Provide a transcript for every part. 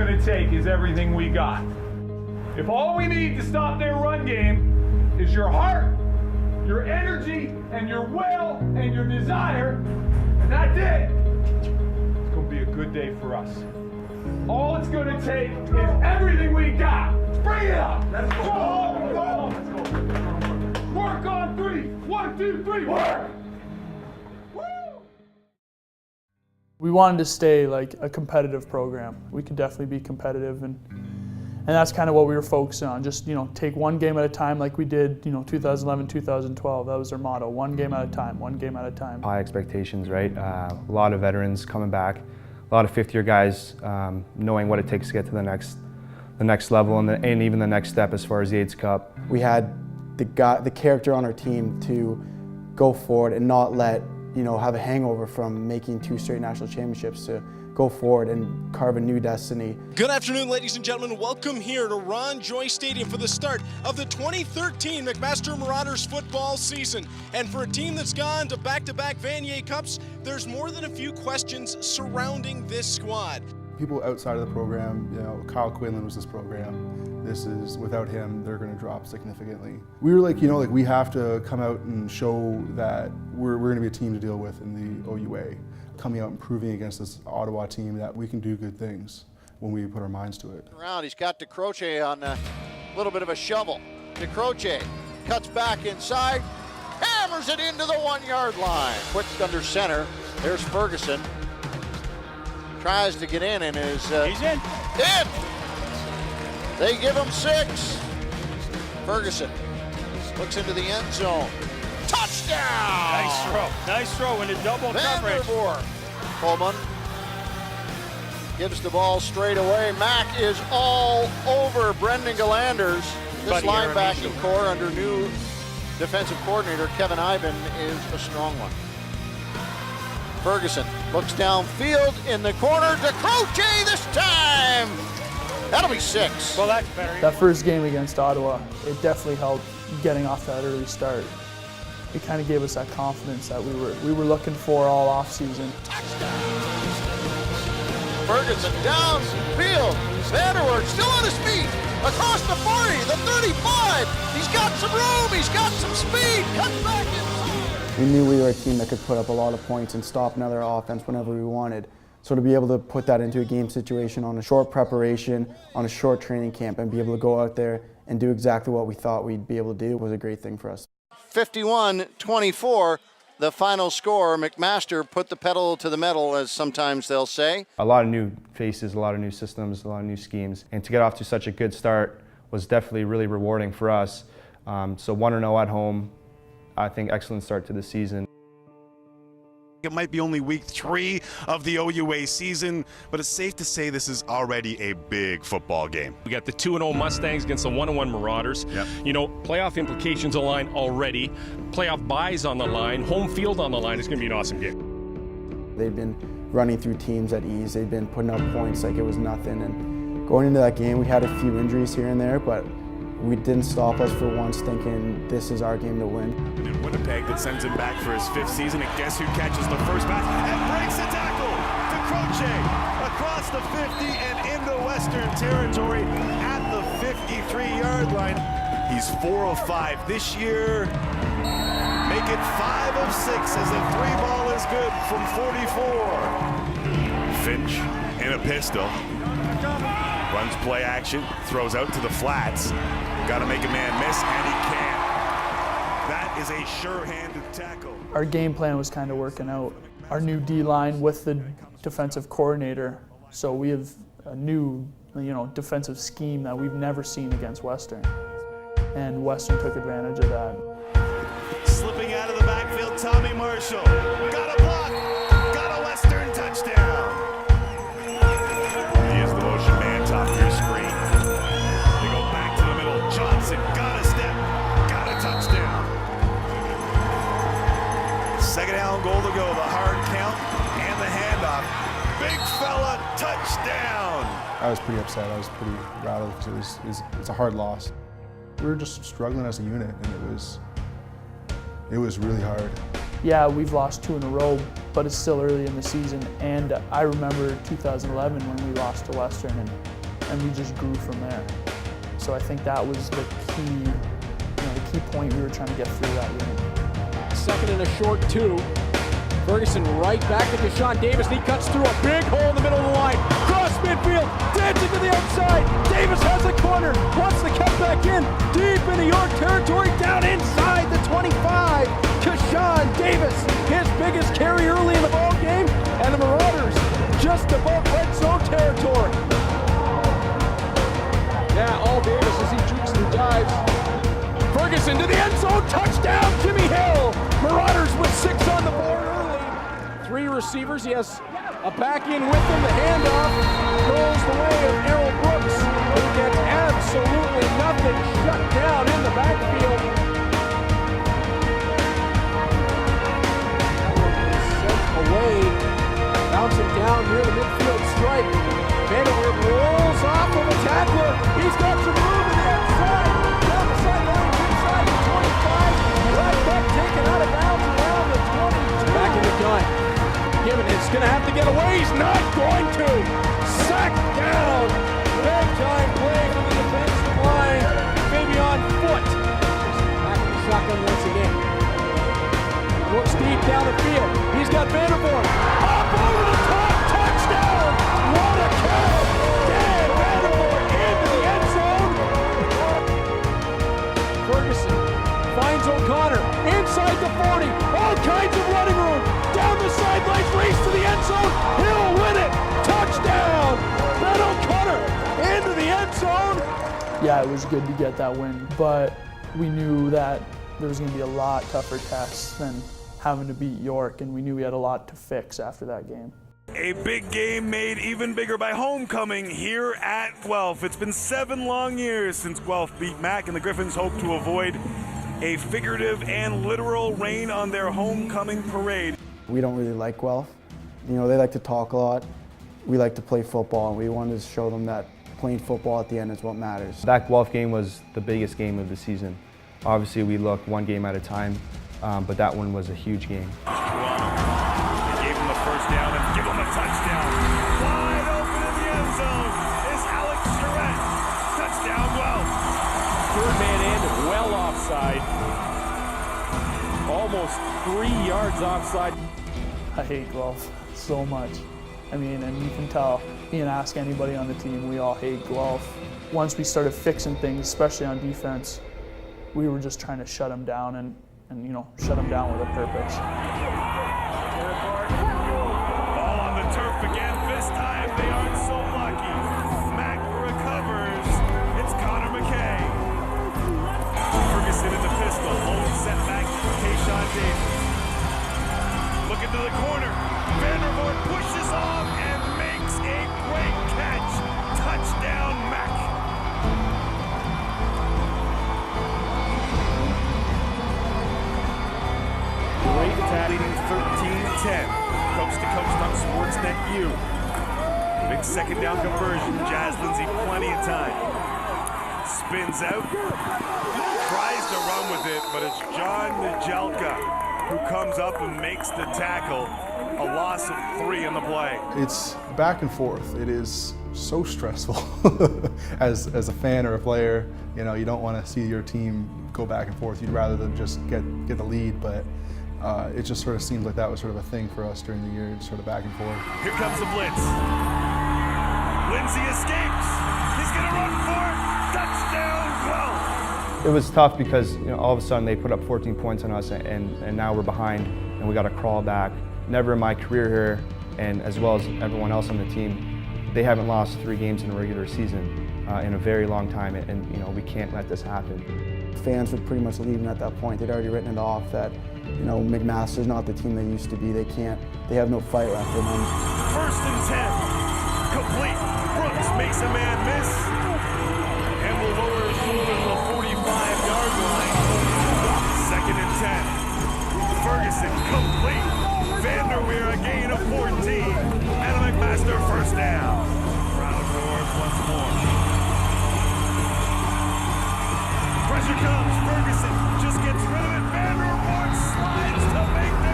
going to take is everything we got. If all we need to stop their run game is your heart, your energy, and your will, and your desire, and that's it, it's going to be a good day for us. All it's going to take is everything we got. Bring it up. Let's go. Let's go. Work on three. 1, 2, 3, work. Woo! We wanted to stay like a competitive program. We could definitely be competitive, and that's kind of what we were focusing on. Just, take one game at a time like we did, 2011, 2012. That was our motto, one game at a time, one game at a time. High expectations, right? A lot of veterans coming back, a lot of fifth-year guys knowing what it takes to get to the next level and even the next step as far as the AIDS Cup. We had the character on our team to go forward and not let, have a hangover from making 2 straight national championships, to go forward and carve a new destiny. Good afternoon, ladies and gentlemen. Welcome here to Ron Joy Stadium for the start of the 2013 McMaster Marauders football season. And for a team that's gone to back-to-back Vanier Cups, there's more than a few questions surrounding this squad. People outside of the program, Kyle Quinlan was this program. This is, without him, they're going to drop significantly. We were like, we have to come out and show that we're going to be a team to deal with in the OUA. Coming out and proving against this Ottawa team that we can do good things when we put our minds to it. Around, he's got DeCroce on a little bit of a shovel. DeCroce cuts back inside, hammers it into the 1-yard line. Quick under center. There's Ferguson. Tries to get in and is He's in. In. They give him 6. Ferguson looks into the end zone. Touchdown! Nice throw. Nice throw into double coverage. Coleman gives the ball straight away. Mack is all over Brendan Galanders. This linebacking core under new defensive coordinator Kevin Iben is a strong one. Ferguson looks downfield in the corner. DeCroce this time. That'll be 6. Well, that's better. That first game against Ottawa, it definitely helped getting off that early start. It kind of gave us that confidence that we were looking for all offseason. Ferguson downfield. Vanderwerf still on his feet. Across the 40, the 35. He's got some room. He's got some speed. Cuts back inside. We knew we were a team that could put up a lot of points and stop another offense whenever we wanted. So to be able to put that into a game situation on a short preparation, on a short training camp, and be able to go out there and do exactly what we thought we'd be able to do was a great thing for us. 51-24, the final score. McMaster put the pedal to the metal, as sometimes they'll say. A lot of new faces, a lot of new systems, a lot of new schemes. And to get off to such a good start was definitely really rewarding for us. So 1-0 at home, I think excellent start to the season. It might be only week 3 of the OUA season, but it's safe to say this is already a big football game. We got the 2-0 Mustangs against the 1-1 Marauders. Yep. Playoff implications on the line already. Playoff buys on the line. Home field on the line. It's going to be an awesome game. They've been running through teams at ease. They've been putting up points like it was nothing. And going into that game, we had a few injuries here and there, but we didn't stop us for once, thinking this is our game to win. And Winnipeg that sends him back for his 5th season, and guess who catches the first pass and breaks the tackle? DeCroce across the 50 and into Western territory at the 53-yard line. He's 4 of 5 this year. Make it 5 of 6 as the 3-ball is good from 44. Finch in a pistol. Runs play action, throws out to the flats. Got to make a man miss, and he can. That is a sure-handed tackle. Our game plan was kind of working out. Our new D-line with the defensive coordinator, so we have a new, defensive scheme that we've never seen against Western. And Western took advantage of that. Slipping out of the backfield, Tommy Marshall. Got a block, got a Western touchdown. He is the motion man, top of your screen. They go back to the middle. Johnson got a step, got a touchdown. 2nd down, goal to go. The hard count and the handoff. Big fella, touchdown. I was pretty upset. I was pretty rattled because it's a hard loss. We were just struggling as a unit, and it was really hard. Yeah, we've lost 2 in a row, but it's still early in the season. And I remember 2011 when we lost to Western, and we just grew from there. So I think that was the key, the key point we were trying to get through that game. Second and a short 2. Ferguson right back to Deshaun Davis, and he cuts through a big hole in the middle of the line. Cross midfield, dancing to the outside. Davis has a corner, wants to cut back in, deep into York territory, down inside the 25. Deshaun Davis, his biggest carry early in the ball game, and the Marauders just above red zone territory. Yeah, all Davis as he jukes and dives. Ferguson to the end zone, touchdown, Jimmy Hill. Marauders with 6 on the board early. 3 receivers, he has a back in with him. The handoff goes the way of Errol Brooks, who gets absolutely nothing, shut down in the backfield. Sent away, bouncing down near the midfield stripe. Vanderweer rolls off of a tackler. He's got some room to the outside. Down the sideline, inside the 25. Right back taken out of bounds around the 20. Back in the gun. Given it's going to have to get away. He's not going to. Sacked down. Big time play for the defensive line. Maybe on foot. Back in the shotgun once again. Looks deep down the field. He's got Vanderweer. Up over the top. Touchdown. What a catch. Dan Vanderweer into the end zone. Ferguson finds O'Connor inside the 40. All kinds of running room. Down the sidelines, race to the end zone. He'll win it. Touchdown. Ben O'Connor into the end zone. Yeah, it was good to get that win, but we knew that there was going to be a lot tougher test than having to beat York, and we knew we had a lot to fix after that game. A big game made even bigger by homecoming here at Guelph. It's been 7 long years since Guelph beat Mac, and the Griffins hope to avoid a figurative and literal rain on their homecoming parade. We don't really like Guelph. They like to talk a lot. We like to play football, and we wanted to show them that playing football at the end is what matters. That Guelph game was the biggest game of the season. Obviously, we look one game at a time, but that one was a huge game. Gave him the first down and give him a touchdown. Wide open in the end zone is Alex Charette. Touchdown, Guelph. Third man in, well offside. Almost 3 yards offside. I hate Guelph so much. And you can tell, you can ask anybody on the team, we all hate Guelph. Once we started fixing things, especially on defense, we were just trying to shut them down and shut them down with a purpose. Ball on the turf again. This time they aren't so lucky. Mack recovers. It's Connor McKay. Ferguson in the pistol. Home set back to Keyshawn Davis. Look into the corner. Vandervoort pushes off and makes a great catch. Touchdown, Mack. Great attack, leading 13-10. Coast to coast on Sportsnet U. Big second down conversion. Jazz Lindsay plenty of time. Spins out. Tries to run with it, but it's John Nijelka who comes up and makes the tackle. A loss of 3 in the play. It's back and forth. It is so stressful as a fan or a player. You don't want to see your team go back and forth. You'd rather than just get the lead, but it just sort of seemed like that was sort of a thing for us during the year, sort of back and forth. Here comes the blitz. Lindsay escapes. He's going to run for it. Touchdown, Guelph. It was tough because all of a sudden they put up 14 points on us, and now we're behind, and we got to crawl back. Never in my career here, and as well as everyone else on the team, they haven't lost 3 games in a regular season in a very long time, and we can't let this happen. Fans were pretty much leaving at that point. They'd already written it off that McMaster's not the team they used to be. They have no fight left in them. 1st and 10. Complete. Brooks makes a man miss and will lower his shoulder to the 45-yard line. 2nd and 10. Ferguson complete. Vanderweer a gain of 14 and a McMaster first down. Crowd roars once more. Pressure comes. Ferguson just gets rid of it. Vanderweer slides to make the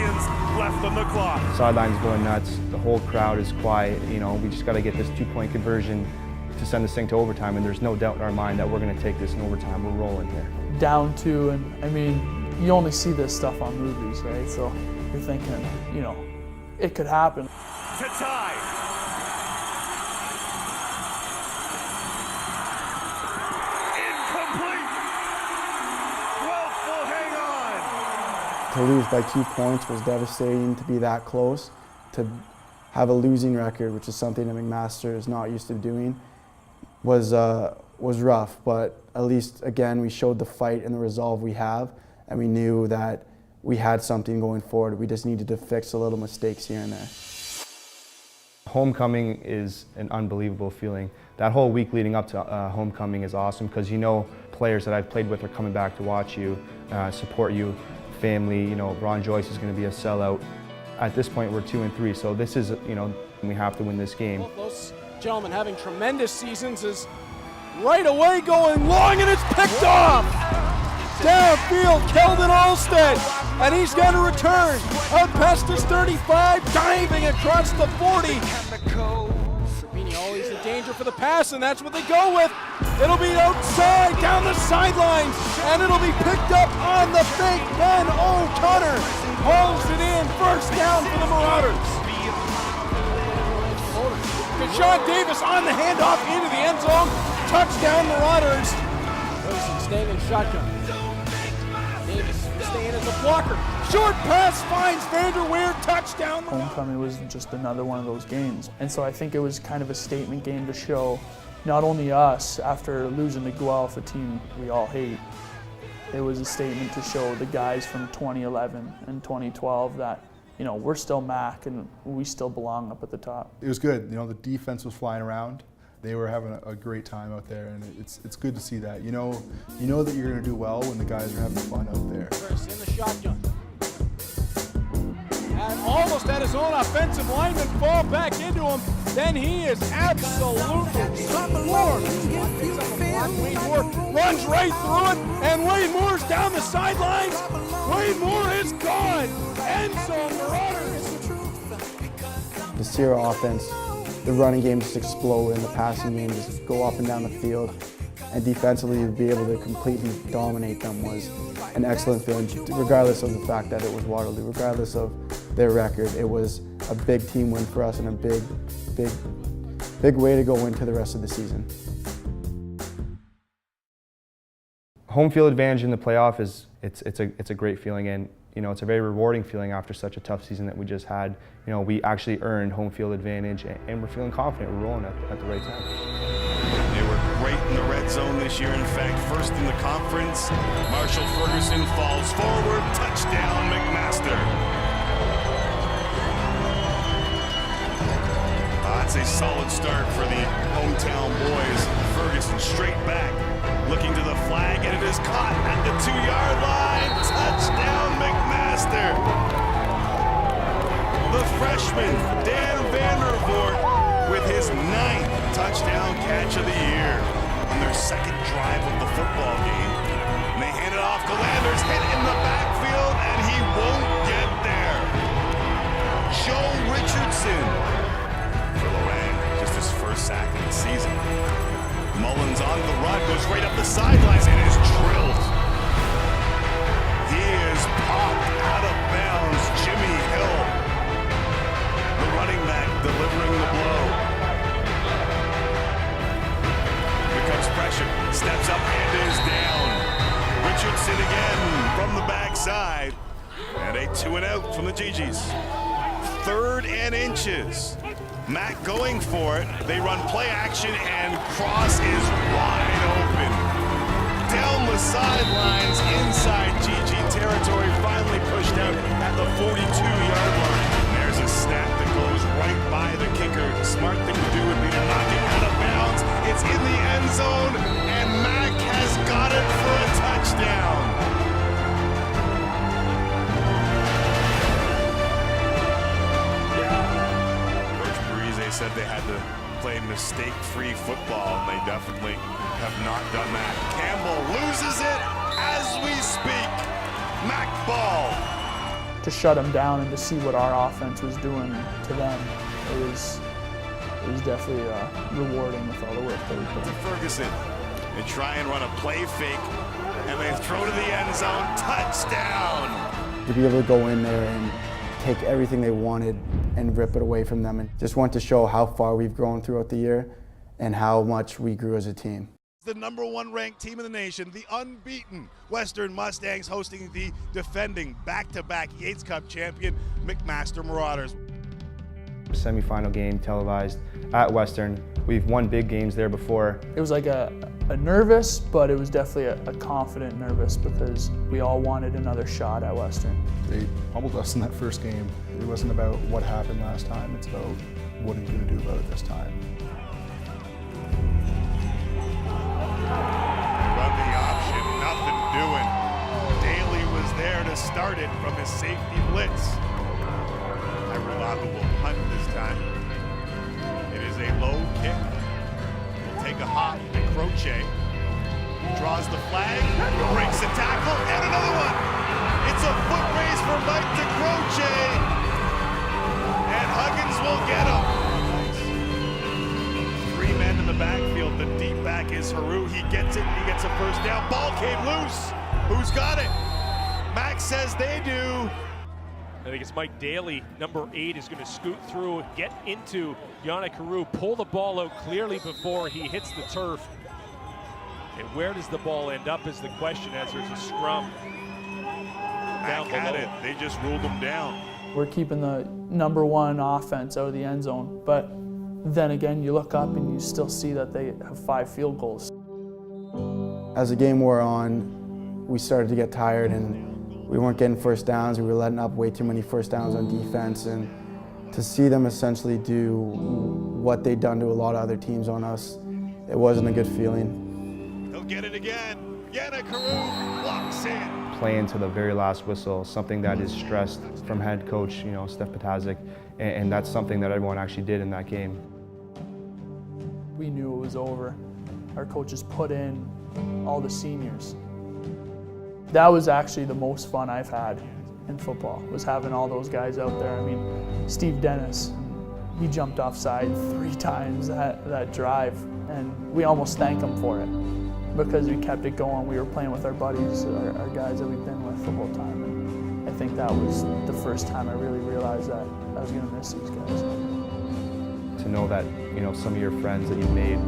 seconds left on the clock. Sideline's going nuts. The whole crowd is quiet. You know, we just got to get this 2-point conversion to send this thing to overtime, and there's no doubt in our mind that we're going to take this in overtime. We're rolling here. Down 2, and I mean, you only see this stuff on movies, right? So you're thinking, you know, it could happen. To tie. Incomplete. 12th will hang on. To lose by 2 points was devastating. To be that close, to have a losing record, which is something that McMaster is not used to doing, was rough. But at least, again, we showed the fight and the resolve we have, and we knew that we had something going forward. We just needed to fix the little mistakes here and there. Homecoming is an unbelievable feeling. That whole week leading up to homecoming is awesome because you know players that I've played with are coming back to watch you, support you, family. You know, Ron Joyce is going to be a sellout. At this point, we're 2-3, so this is, you know, we have to win this game. Both those gentlemen having tremendous seasons is right away going long, and it's picked off. Downfield, Keldon Olstead, and he's going to return. Out past his 35, diving across the 40. Trevini always in danger for the pass, and that's what they go with. It'll be outside, down the sidelines, and it'll be picked up on the fake. Ben O'Connor hauls it in, first down for the Marauders. Deshaun Davis on the handoff into the end zone. Touchdown, Marauders. Wilson staying in shotgun. Davis staying as a blocker. Short pass finds Vanderweer. Touchdown. Homecoming was just another one of those games. And so I think it was kind of a statement game to show not only us, after losing to Guelph, a team we all hate, it was a statement to show the guys from 2011 and 2012 that, you know, we're still MAC and we still belong up at the top. It was good. You know, the defense was flying around. They were having a great time out there, and it's good to see that. You know that you're going to do well when the guys are having fun out there. Chris in the shotgun. And almost at his own offensive lineman fall back into him. Then he is absolutely floored. Wade Moore runs right through it, and Wade Moore's down the sidelines. Wade Moore is gone. End zone, Marauders. The Sierra offense, the running game just explode and the passing game just go up and down the field. And defensively, to be able to completely dominate them was an excellent feeling, regardless of the fact that it was Waterloo, regardless of their record. It was a big team win for us and a big way to go into the rest of the season. Home field advantage in the playoff it's a great feeling, and you know, it's a very rewarding feeling after such a tough season that we just had. You know, we actually earned home field advantage, and we're feeling confident. We're rolling at the right time. They were great in the red zone this year. In fact, first in the conference. Marshall Ferguson falls forward. Touchdown, McMaster. That's a solid start for the hometown boys. Ferguson straight back, looking to the flag, and it is caught at the 2-yard line. Touchdown, McMaster. The freshman, Dan Vandervoort, with his 9th touchdown catch of the year on their second drive of the football game. And they hand it off to Landers, hit in the backfield, and he won't get there. Joe Richardson for Lorraine, just his first sack of the season. Mullins on the run, goes right up the sidelines and is drilled. He is popped out of bounds. Jimmy Hill, the running back, delivering the blow. Here comes pressure, steps up and is down. Richardson again from the backside. And a 2-and-out from the GGs. 3rd and inches. Matt going for it. They run play action, and Cross is wide open. Down the sidelines, inside GG territory, finally pushed out at the 42-yard line. There's a snap that goes right by the kicker. The smart thing to do would be to knock it out of bounds. It's in the end zone, and Mac has got it for a touchdown. Said they had to play mistake-free football, and they definitely have not done that. Campbell loses it as we speak. Mac ball. to shut them down and to see what our offense was doing to them, it was definitely rewarding with all the work that we put in. Ferguson, they try and run a play fake, and they throw to the end zone. Touchdown! To be able to go in there and take everything they wanted and rip it away from them, and just want to show how far we've grown throughout the year and how much we grew as a team. The #1 ranked team in the nation, the unbeaten Western Mustangs, hosting the defending back-to-back Yates Cup champion McMaster Marauders. Semi-final game televised at Western. We've won big games there before. It was like a nervous, but it was definitely a confident nervous because we all wanted another shot at Western. They pummeled us in that first game. It wasn't about what happened last time, it's about what are you going to do about it this time. Run the option, nothing doing. Daly was there to start it from his safety blitz. Tyrulaka will punt this time. It is a low kick. He'll take a hop and Croce draws the flag, breaks a tackle, and another one. It's a foot race for Mike to Croce, and Huggins will get him. 3 men in the backfield. The deep back is Haru. He gets it. He gets a first down. Ball came loose. Who's got it? Max says they do. I think it's Mike Daly, number 8, is going to scoot through, get into Yannick Haru, pull the ball out clearly before he hits the turf. And where does the ball end up is the question as there's a scrum down below. Had it. They just ruled them down. We're keeping the #1 offense out of the end zone, but then again, you look up and you still see that they have 5 field goals. As the game wore on, we started to get tired and we weren't getting first downs. We were letting up way too many first downs on defense, and to see them essentially do what they'd done to a lot of other teams on us, it wasn't a good feeling. He'll get it again. Yannick Haru walks in. Playing to the very last whistle, something that is stressed from head coach, Steph Patazic, and that's something that everyone actually did in that game. We knew it was over. Our coaches put in all the seniors. That was actually the most fun I've had in football, was having all those guys out there. I mean, Steve Dennis, he jumped offside 3 times that drive, and we almost thank him for it because we kept it going. We were playing with our buddies, our guys that we've been with the whole time. And I think that was the first time I really realized that I was going to miss these guys. To know that some of your friends that you've made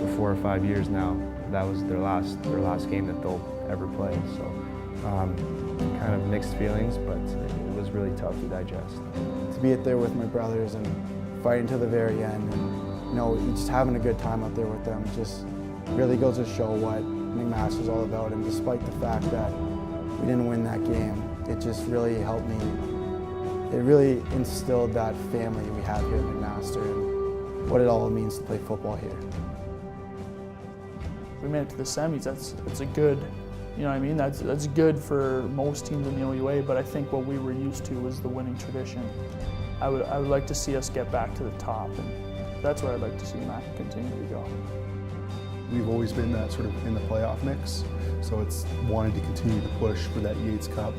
for 4 or 5 years now, that was their last game that they'll ever play. So kind of mixed feelings, but it was really tough to digest. To be out there with my brothers and fighting to the very end, and just having a good time out there with them, just really goes to show what McMaster's all about. And despite the fact that we didn't win that game, it just really helped me. It really instilled that family we have here at McMaster and what it all means to play football here. We made it to the semis. That's a good, that's good for most teams in the OUA, but I think what we were used to was the winning tradition. I would like to see us get back to the top, and that's where I'd like to see Mac continue to go. We've always been that sort of in the playoff mix, so it's wanting to continue to push for that Yates Cup.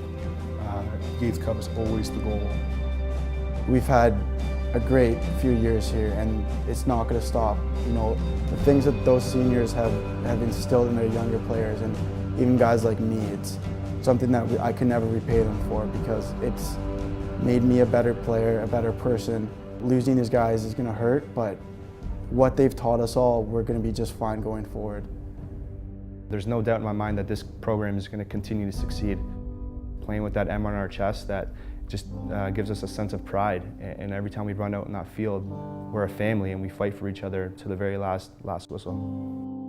Yates Cup is always the goal. We've had a great few years here, and it's not going to stop. The things that those seniors have instilled in their younger players, and even guys like me, it's something that I can never repay them for, because it's made me a better player, a better person. Losing these guys is going to hurt, but what they've taught us all, we're going to be just fine going forward. There's no doubt in my mind that this program is going to continue to succeed. Playing with that M on our chest, that just gives us a sense of pride. And every time we run out in that field, we're a family and we fight for each other to the very last whistle.